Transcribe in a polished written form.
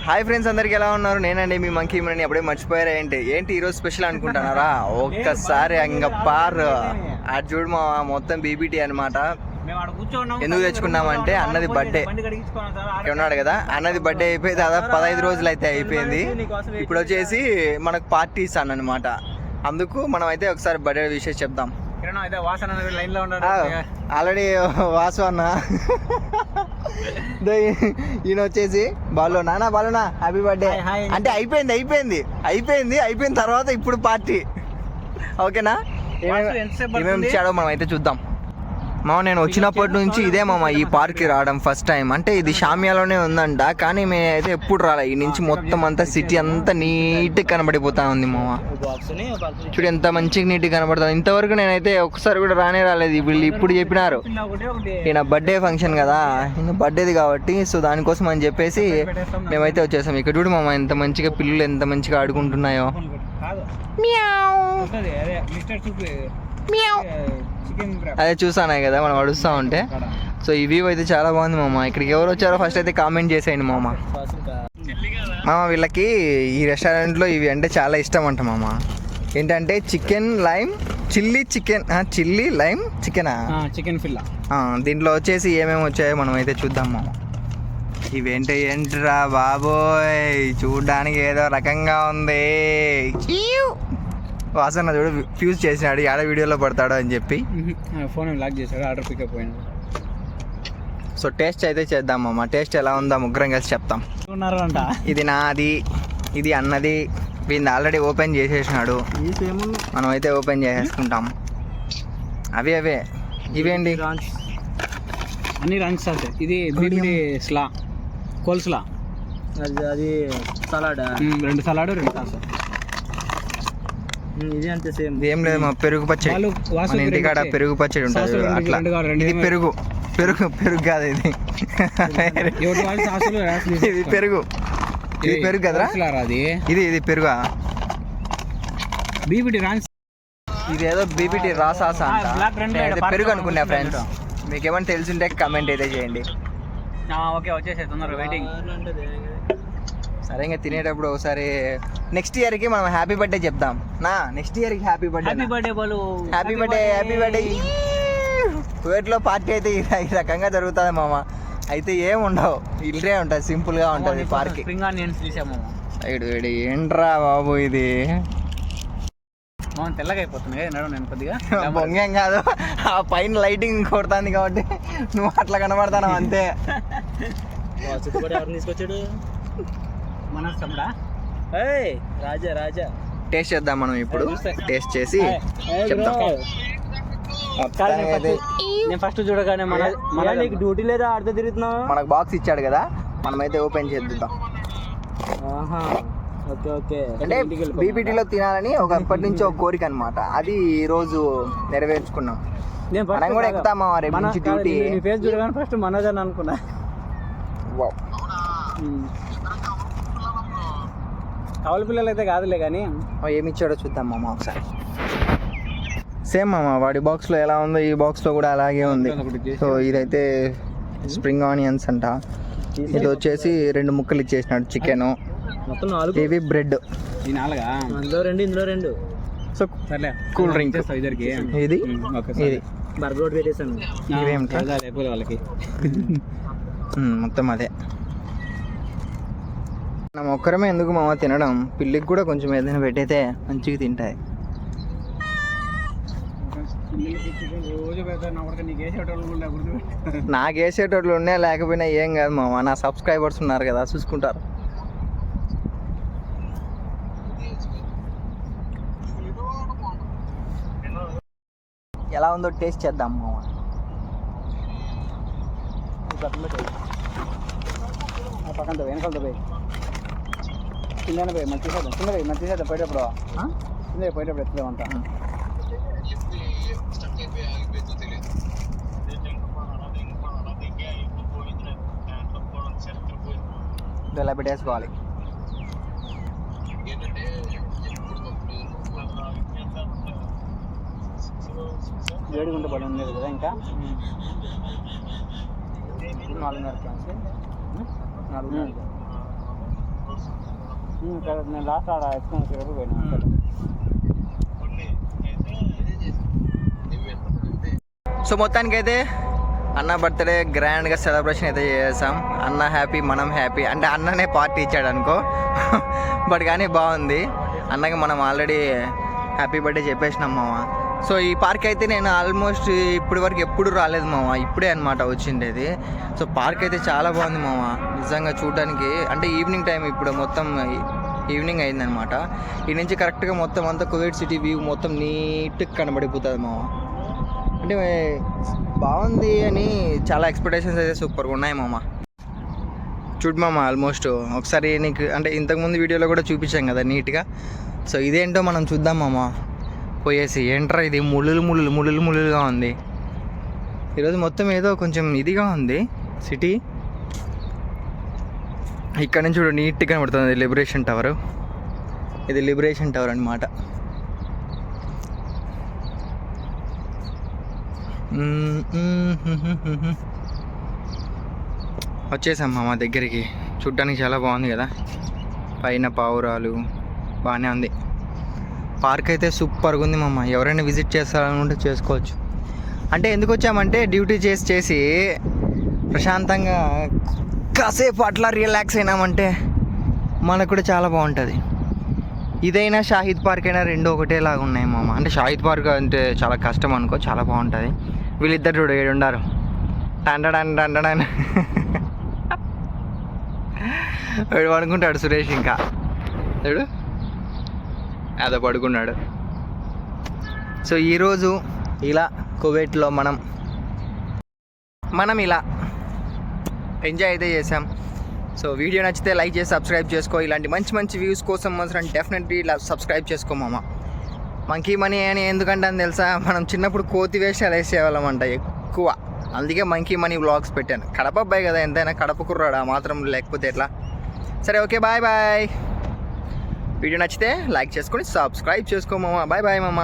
Hi friends, అందరికి ఎలా ఉన్నారు? నేనండి మీ మంకీ ఇమ్రాన్. అప్పుడే మర్చిపోయారా ఏంటి ఈరోజు స్పెషల్ అనుకుంటున్నారా? ఒక్కసారి అంగ పార్ అది చూడు మా మొత్తం బీబీటీ అనమాట. ఎందుకు తెచ్చుకున్నామంటే అన్నది బర్త్డే ఉన్నాడు కదా, అన్నది బర్త్డే అయిపోయి దాదాపు 15 రోజులు అయితే అయిపోయింది. ఇప్పుడు వచ్చేసి మనకు పార్టీ ఇస్తాను అనమాట. అందుకు మనం అయితే ఒకసారి బర్త్డే విషయం చెప్దాం. ఆల్రెడీ వాసు అన్న ఈయన వచ్చేసి బాలునా హ్యాపీ బర్త్డే అంటే అయిపోయిన తర్వాత ఇప్పుడు పార్టీ. ఓకేనా? ఏమేమి ఇచ్చాడో మనం అయితే చూద్దాం. నేను వచ్చినప్పటి నుంచి ఇదే మామ ఈ పార్క్కి రావడం ఫస్ట్ టైం. అంటే ఇది షామియాలోనే ఉందంట, కానీ మేమైతే ఎప్పుడు రాలే. ఈ నుంచి మొత్తం అంతా సిటీ అంతా నీట్గా కనబడిపోతా ఉంది మామ. చూడు ఎంత మంచిగా నీట్గా కనబడుతుంది. ఇంతవరకు నేనైతే ఒక్కసారి కూడా రాలేదు. వీళ్ళు ఇప్పుడు చెప్పినారు ఈయన బర్త్డే ఫంక్షన్ కదా, ఈయన బర్త్డేది కాబట్టి, సో దానికోసం అని చెప్పేసి మేమైతే వచ్చేసాం. ఇక్కడ చూడు మామ ఎంత మంచిగా పిల్లలు ఎంత మంచిగా ఆడుకుంటున్నాయో. అదే చూసాను కదా మనం అడుస్తూ ఉంటే. సో ఈ వ్యూ అయితే చాలా బాగుంది మామ. ఇక్కడికి ఎవరు వచ్చారో ఫస్ట్ అయితే కామెంట్ చేసేయండి మామ. వీళ్ళకి ఈ రెస్టారెంట్లో ఇవి అంటే చాలా ఇష్టం అంట మామ. ఏంటంటే chicken lime chilli lime chicken ఫిల్లా. దీంట్లో వచ్చేసి ఏమేమి వచ్చాయో మనం అయితే చూద్దాం మామ. ఏంట్రా బాబోయ్, చూడ్డానికి ఏదో రకంగా ఉంది. వాసన చూడు ఫ్యూజ్ చేసినాడు, ఆడ వీడియోలో పడతాడు అని చెప్పి ఫోన్ లాక్ చేశాడు. ఆర్డర్ పికప్ పోయినాడు. సో టేస్ట్ అయితే చేద్దాం అమ్మ. టేస్ట్ ఎలా ఉందా ముగ్గురం కలిసి చెప్తాం. ఇది నాది, ఇది అన్నది. వీడిని ఆల్రెడీ ఓపెన్ చేసేసినాడు, మనం అయితే ఓపెన్ చేసేసుకుంటాం. అవే ఇవేంటి అన్ని రంగ్స్ సార్. ఇది బీబీటీ స్లా కోల్స్లా, అది సలాడ్, 2 సలాడ్ 2 సాస్. ఇది అంతే సేమ్. ఏం లేదు మా పెరుగు పచ్చడి, మన ఇంటికాడ పెరుగు పచ్చడి ఉంటుంది అట్లా. ఇది పెరుగు కాదు, ఇది పెరుగు కదరా. ఇది పెరుగా బీబీటీ రాన్స్. ఇదేదో బీబీటీ రాసాసా అంట, పెరుగు అనుకున్నా ఫ్రెండ్స్. మీకు ఏమైనా తెలిసింటే కమెంట్ అయితే చేయండి. ఓకే వచ్చేసే తొందరగా వెయిటింగ్. సరే ఇంకా తినేటప్పుడు ఒకసారి నెక్స్ట్ ఇయర్కి మనం హ్యాపీ బర్త్డే చెప్దాం. నెక్స్ట్ ఇయర్కి హ్యాపీ బర్త్డే. వేట్లో పార్టీ అయితే ఈ రకంగా జరుగుతుంది మామ. అయితే ఏం ఉండవు, ఇల్లే ఉంటుంది, సింపుల్గా ఉంటుంది పార్క్. ఏంట్రా బాబు ఇది తెల్లగా అయిపోతుంది. నేను కొద్దిగా బొంగేం కాదు, ఆ పైన లైటింగ్ కొడుతుంది కాబట్టి నువ్వు అట్లా కనబడతాను అంతే. తీసుకొచ్చాడు రాజా. టేస్ట్ చేద్దాం మనం ఇప్పుడు. టేస్ట్ చేసి చెప్తాం. నేను ఫస్ట్ చూడగానే నీకు డ్యూటీ లేదా ఆడితే తిరుగుతున్నావు. మనకు బాక్స్ ఇచ్చాడు కదా, మనమైతే ఓపెన్ చేద్దాం. ఓకే అంటే బీబీటీలో తినాలని ఒకప్పటి నుంచి ఒక కోరిక అనమాట. అది ఈ రోజు నెరవేర్చుకున్నాం. మనం కూడా ఎక్కుతామా రేపు నుంచి డ్యూటీ. ఫేస్ చూడగానే ఫస్ట్ మనోజ్ అని అనుకున్నా. కవల పిల్లలు అయితే కాదులే కానీ ఏమి ఇచ్చాడో చూద్దాం మామ ఒకసారి. సేమ్ మామ వాడి బాక్స్లో ఎలా ఉందో ఈ బాక్స్లో కూడా అలాగే ఉంది. సో ఇదైతే స్ప్రింగ్ ఆనియన్స్ అంట. ఇది వచ్చేసి 2 ముక్కలు ఇచ్చేసినాడు చికెన్. మొత్తం 4. ఇవి బ్రెడ్. ఇందులో 2. So cool drink. ఇది బర్గర్ పెట్టేసాను. ఇవేమిటి వాళ్ళకి మొత్తం అదే. మనం ఒక్కరమే ఎందుకు మామ తినడం, పిల్లికి కూడా కొంచెం ఏదైనా పెట్టయితే మంచిగా తింటాయి. నాకు వేసేటోళ్ళు ఉన్నా లేకపోయినా ఏం కాదు మామ, నా సబ్స్క్రైబర్స్ ఉన్నారు కదా, చూసుకుంటారు. ఎలా ఉందో టేస్ట్ చేద్దాం మామ. పక్కన వెనకాల పోయి కింద పోయి మంచి చేద్దాం పోయేటప్పుడు ఎత్తులేమంతా. ఇలా పెట్టేసుకోవాలి. వేడిగుంట పడి ఉండేది కదా ఇంకా 4:30 4:30 నేను లాస్ట్ ఆడ ఎత్తుకుని వచ్చేటప్పుడు పోయినా. సో మొత్తానికైతే అన్న బర్త్డే గ్రాండ్గా సెలబ్రేషన్ అయితే చేసాం. అన్న హ్యాపీ, మనం హ్యాపీ. అంటే అన్ననే పార్టీ ఇచ్చాడు అనుకో, బట్ కానీ బాగుంది. అన్నకి మనం ఆల్రెడీ హ్యాపీ బర్త్డే చెప్పేసినాం మామ. సో ఈ పార్క్ అయితే నేను ఆల్మోస్ట్ ఇప్పటి వరకు ఎప్పుడు రాలేదు మామ, ఇప్పుడే అనమాట వచ్చిండేది. సో పార్క్ అయితే చాలా బాగుంది మామ నిజంగా చూడడానికి. అంటే ఈవినింగ్ టైం, ఇప్పుడు మొత్తం ఈవినింగ్ అయిందనమాట. ఈ నుంచి కరెక్ట్గా మొత్తం అంతా కువైట్ సిటీ వ్యూ మొత్తం నీట్గా కనబడిపోతుంది మామ. అంటే బాగుంది అని చాలా ఎక్స్పెక్టేషన్స్ అయితే సూపర్గా ఉన్నాయి మామ. చూడు మామ, ఆల్మోస్ట్ ఒకసారి నీకు అంటే ఇంతకుముందు వీడియోలో కూడా చూపించాం కదా నీట్గా. సో ఇదేంటో మనం చూద్దాం మామ పోయేసి. ఏంట్రా ఇది ముళ్ళులుగా ఉంది ఈరోజు. మొత్తం ఏదో కొంచెం ఇదిగా ఉంది సిటీ. ఇక్కడ నుంచి చూడు నీట్గా కనబడుతుంది లిబరేషన్ టవర్. ఇది లిబరేషన్ టవర్ అనమాట. వచ్చేసాం మా దగ్గరికి. చూడ్డానికి చాలా బాగుంది కదా, పైన పావురాలు బాగానే ఉంది. పార్క్ అయితే సూపర్గా ఉంది మామ. ఎవరైనా విజిట్ చేస్తారనుకుంటే చేసుకోవచ్చు. అంటే ఎందుకు వచ్చామంటే డ్యూటీ చేసి ప్రశాంతంగా కాసేపు అట్లా రిలాక్స్ అయినామంటే మనకు కూడా చాలా బాగుంటుంది. ఇదైనా షాహిద్ పార్క్ అయినా రెండు ఒకటేలాగా ఉన్నాయి మామ. అంటే షాహిద్ పార్క్ అంటే చాలా కష్టం అనుకో, చాలా బాగుంటుంది. వీళ్ళిద్దరు చూడు ఏడు ఉండారు, టండడాన్ వీడు పడుకుంటాడు సురేష్. ఇంకా చూడు అదో పడుకున్నాడు. సో ఈరోజు ఇలా కువైట్లో మనం ఇలా ఎంజాయ్ అయితే చేసాం. సో వీడియో నచ్చితే లైక్ చేసి సబ్స్క్రైబ్ చేసుకో. ఇలాంటి మంచి వ్యూస్ కోసం మాత్రం డెఫినెట్లీ ఇలా సబ్స్క్రైబ్ చేసుకో మామ. మంకీ మనీ అని ఎందుకంటే అని తెలుసా, మనం చిన్నప్పుడు కోతి వేషాలు వేసేవాళ్ళం అంట ఎక్కువ. అందుకే మంకీ మనీ వ్లాగ్స్ పెట్టాను. కడప అబ్బాయి కదా, ఎంతైనా కడప కుర్రాడు ఆ మాత్రం, లేకపోతే ఎట్లా. సరే ఓకే, బాయ్. వీడియో నచ్చితే లైక్ చేసుకొని సబ్స్క్రైబ్ చేసుకో మామ. బాయ్ మామ.